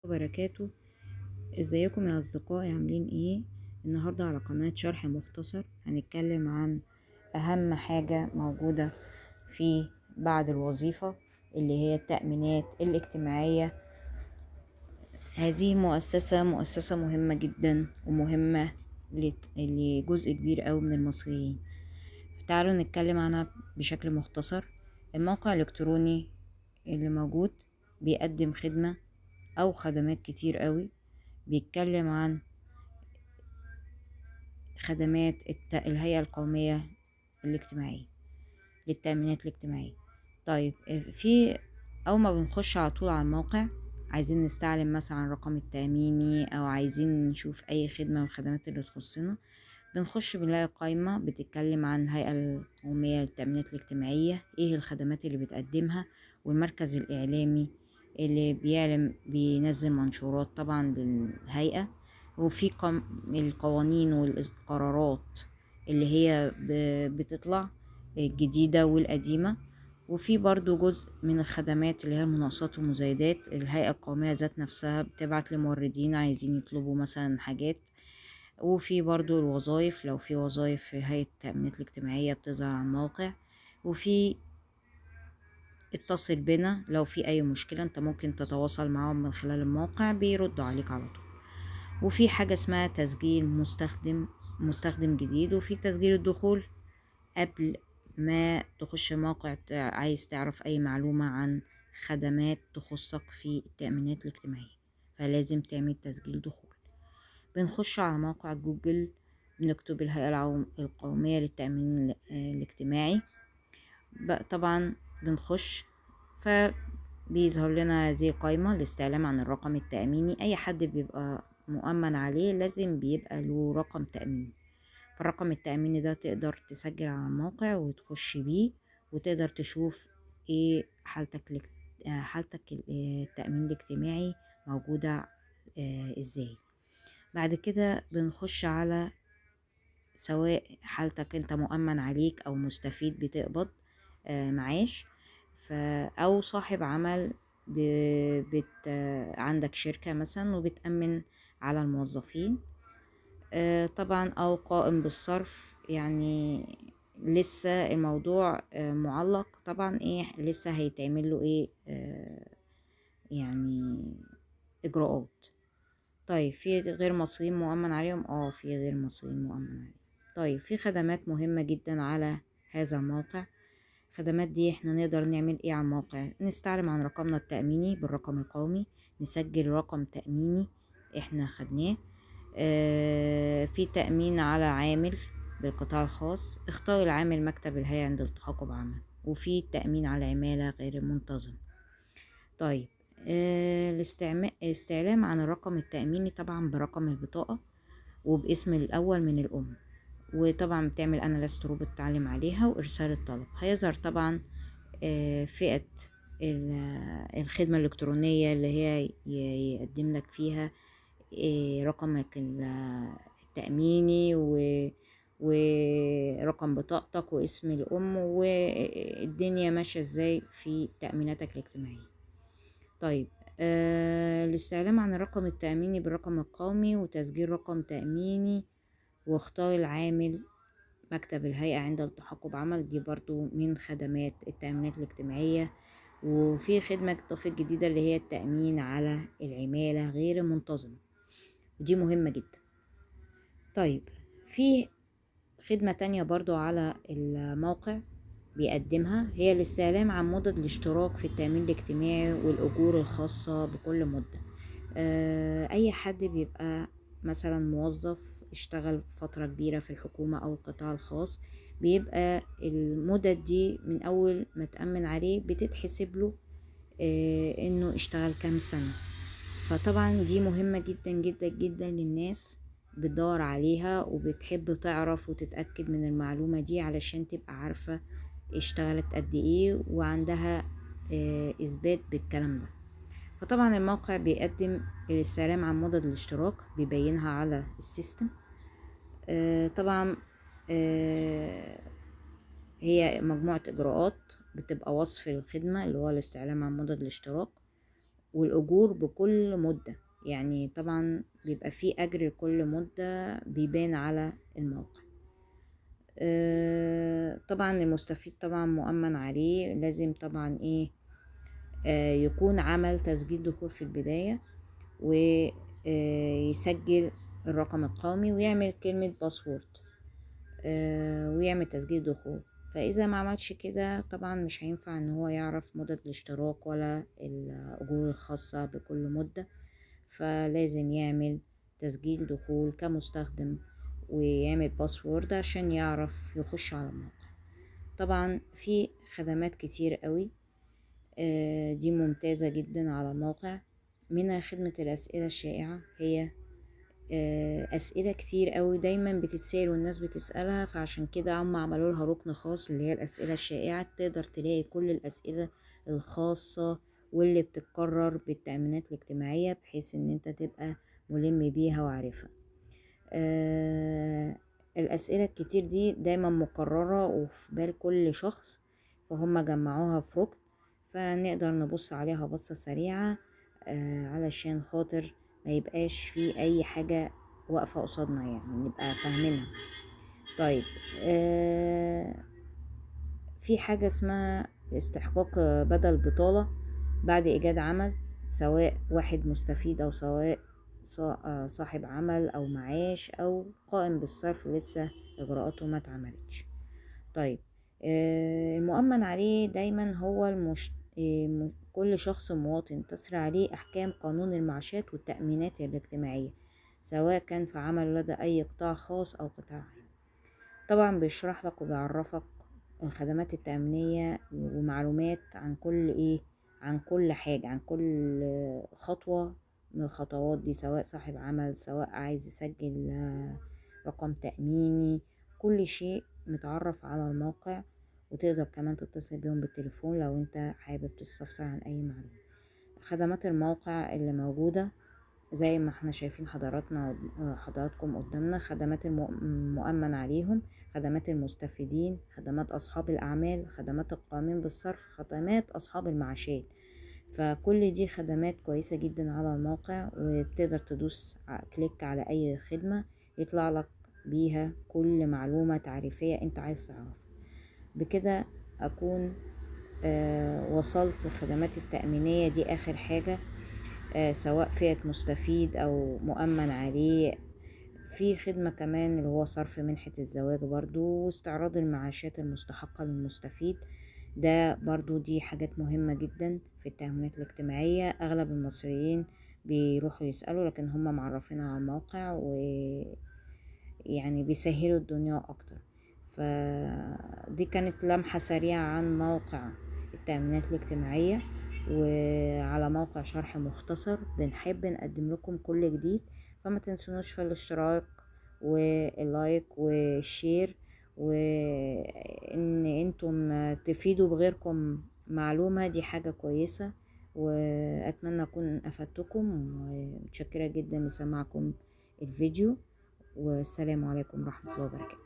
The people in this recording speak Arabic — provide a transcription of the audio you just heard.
وبركاته. ازيكم يا اصدقائي، عاملين ايه؟ النهارده على قناة شرح مختصر هنتكلم عن اهم حاجة موجودة في بعد الوظيفة، اللي هي التأمينات الاجتماعية. هذه مؤسسة مهمة جدا ومهمة لجزء كبير قوي من المصريين. تعالوا نتكلم عنها بشكل مختصر. الموقع الإلكتروني اللي موجود بيقدم خدمة أو خدمات كتير قوي. بيتكلم عن خدمات الهيئة القومية الاجتماعية للتأمينات الاجتماعية. طيب، في أول ما بنخش على طول على الموقع، عايزين نستعلم مثلا عن رقم التأميني أو عايزين نشوف أي خدمة من الخدمات اللي تخصنا، بنخش بنلاقي قائمة بتتكلم عن الهيئة القومية للتأمينات الاجتماعية، ايه الخدمات اللي بتقدمها، والمركز الإعلامي اللي بينزل منشورات طبعا للهيئة، وفي القوانين والقرارات اللي هي بتطلع الجديدة والقديمة. وفي برضو جزء من الخدمات اللي هي المناقصات والمزايدات. الهيئة القومية ذات نفسها بتبعت لموردين عايزين يطلبوا مثلا حاجات. وفي برضو الوظائف، لو في وظائف في هيئة التأمينات الاجتماعية بتظهر على الموقع. وفي اتصل بنا، لو في أي مشكلة انت ممكن تتواصل معهم من خلال الموقع، بيردوا عليك على طول. وفي حاجة اسمها تسجيل مستخدم جديد، وفي تسجيل الدخول قبل ما تخش موقع عايز تعرف أي معلومة عن خدمات تخصك في التأمينات الاجتماعية، فلازم تعمل تسجيل دخول. بنخش على موقع جوجل، بنكتب الهيئة القومية للتأمين الاجتماعي. طبعا بنخش، فبيظهر لنا هذه القائمة الاستعلام عن الرقم التأميني. أي حد بيبقى مؤمن عليه لازم بيبقى له رقم تأمين. فالرقم التأميني ده تقدر تسجل على الموقع وتخش بيه، وتقدر تشوف ايه حالتك التأمين الاجتماعي موجودة ازاي. بعد كده بنخش على سواء حالتك انت مؤمن عليك او مستفيد بتقبض معاش، او صاحب عمل عندك شركة مثلا وبتأمن على الموظفين. طبعا او قائم بالصرف، يعني لسه الموضوع معلق طبعا، ايه لسه هيتعمل له ايه يعني اجراءات. طيب، في غير مصريين مؤمن عليهم؟ في غير مصريين مؤمن عليهم. طيب، في خدمات مهمة جدا على هذا الموقع. الخدمات دي احنا نقدر نعمل ايه على الموقع؟ نستعلم عن رقمنا التأميني بالرقم القومي، نسجل رقم تأميني احنا خدناه. في تأمين على عامل بالقطاع الخاص، اختار العامل مكتب الهيئة عند التحاقه بعمل. وفي تأمين على عمالة غير منتظمة. طيب، الاستعلام عن الرقم التأميني طبعا برقم البطاقة وباسم الأول من الأم. وطبعا بتعمل أناليست روبوت تعلم عليها وإرسال الطلب. هيظهر طبعا فئة الخدمة الإلكترونية اللي هي يقدم لك فيها رقمك التأميني ورقم بطاقتك واسم الأم، والدنيا ماشية ازاي في تأميناتك الاجتماعية. طيب، الاستعلام عن الرقم التأميني بالرقم القومي وتسجيل رقم تأميني، واختار العامل مكتب الهيئة عند التحقق بعمل. دي برضو من خدمات التأمينات الاجتماعية. وفي خدمة اضافت جديدة اللي هي التأمين على العمالة غير المنتظمة، ودي مهمة جدا. طيب، في خدمة تانية برضو على الموقع بيقدمها، هي الاستعلام عن مدة الاشتراك في التأمين الاجتماعي والأجور الخاصة بكل مدة. أي حد بيبقى مثلا موظف اشتغل فترة كبيرة في الحكومة أو القطاع الخاص، بيبقى المدة دي من أول ما تأمن عليه بتتحسب له إنه اشتغل كام سنة. فطبعا دي مهمة جدا جدا جدا للناس بتدور عليها وبتحب تعرف وتتأكد من المعلومة دي، علشان تبقى عارفة اشتغلت قد ايه وعندها اثبات بالكلام ده. فطبعا الموقع بيقدم الاستعلام عن مدد الاشتراك، بيبينها على السيستم. طبعا هي مجموعة اجراءات بتبقى وصف الخدمة اللي هو الاستعلام عن مدد الاشتراك، والأجور بكل مدة، يعني طبعا بيبقى فيه أجر كل مدة بيبان على الموقع. طبعا المستفيد طبعا مؤمن عليه، لازم طبعا ايه يكون عمل تسجيل دخول في البداية، ويسجل الرقم القومي ويعمل كلمة باسورد، ويعمل تسجيل دخول. فإذا ما عملش كده طبعا مش هينفع ان هو يعرف مدة الاشتراك ولا الأجور الخاصة بكل مدة. فلازم يعمل تسجيل دخول كمستخدم ويعمل باسورد عشان يعرف يخش على الموقع. طبعا في خدمات كتير قوي دي ممتازة جدا على الموقع، منها خدمة الأسئلة الشائعة. هي أسئلة كتير قوي دايما بتتسأل والناس بتسألها، فعشان كده هم عملوا لها ركن خاص اللي هي الأسئلة الشائعة. تقدر تلاقي كل الأسئلة الخاصة واللي بتتكرر بالتأمينات الاجتماعية، بحيث ان انت تبقى ملم بيها وعارفها. الأسئلة الكتير دي دايما مكررة وفي بال كل شخص، فهم جمعوها في ركن، فنقدر نبص عليها بصة سريعة علشان خاطر ما يبقاش في أي حاجة واقفة قصادنا، يعني نبقى فاهمينها. طيب في حاجة اسمها استحقاق بدل بطالة بعد إيجاد عمل، سواء واحد مستفيد أو سواء صاحب عمل أو معاش أو قائم بالصرف لسه إجراءاته ما اتعملتش. طيب المؤمن عليه دايما هو كل شخص مواطن تسري عليه أحكام قانون المعاشات والتأمينات الاجتماعية، سواء كان في عمل لدى أي قطاع خاص أو قطاع عام. طبعا بيشرح لك وبيعرفك الخدمات التأمينية ومعلومات عن عن كل حاجة، عن كل خطوة من الخطوات دي، سواء صاحب عمل، سواء عايز يسجل رقم تأميني، كل شيء متعرف على الموقع. وتقدر كمان تتصل بيهم بالتليفون لو انت حابب تستفسر عن اي معلومة. خدمات الموقع اللي موجودة زي ما احنا شايفين حضراتكم قدامنا: خدمات المؤمن عليهم، خدمات المستفيدين، خدمات أصحاب الأعمال، خدمات القائمين بالصرف، خدمات أصحاب المعاشات. فكل دي خدمات كويسة جدا على الموقع، وبتقدر تدوس كليك على أي خدمة يطلع لك بيها كل معلومة تعريفية انت عايز تعرفها. بكده أكون وصلت الخدمات التأمينية دي آخر حاجة، سواء فئة مستفيد أو مؤمن عليه. في خدمة كمان اللي هو صرف منحة الزواج برضو، واستعراض المعاشات المستحقة للمستفيد. ده برضو دي حاجات مهمة جدا في التأمينات الاجتماعية. أغلب المصريين بيروحوا يسألوا، لكن هم معرفينها على الموقع ويعني بيسهلوا الدنيا أكتر. فدي كانت لمحة سريعة عن موقع التأمينات الاجتماعية، وعلى موقع شرح مختصر بنحب نقدم لكم كل جديد. فما تنسونوش في الاشتراك واللايك والشير، وان انتم تفيدوا بغيركم معلومة، دي حاجة كويسة. واتمنى اكون افدتكم، ومتشكرة جدا لسماعكم الفيديو، والسلام عليكم ورحمة الله وبركاته.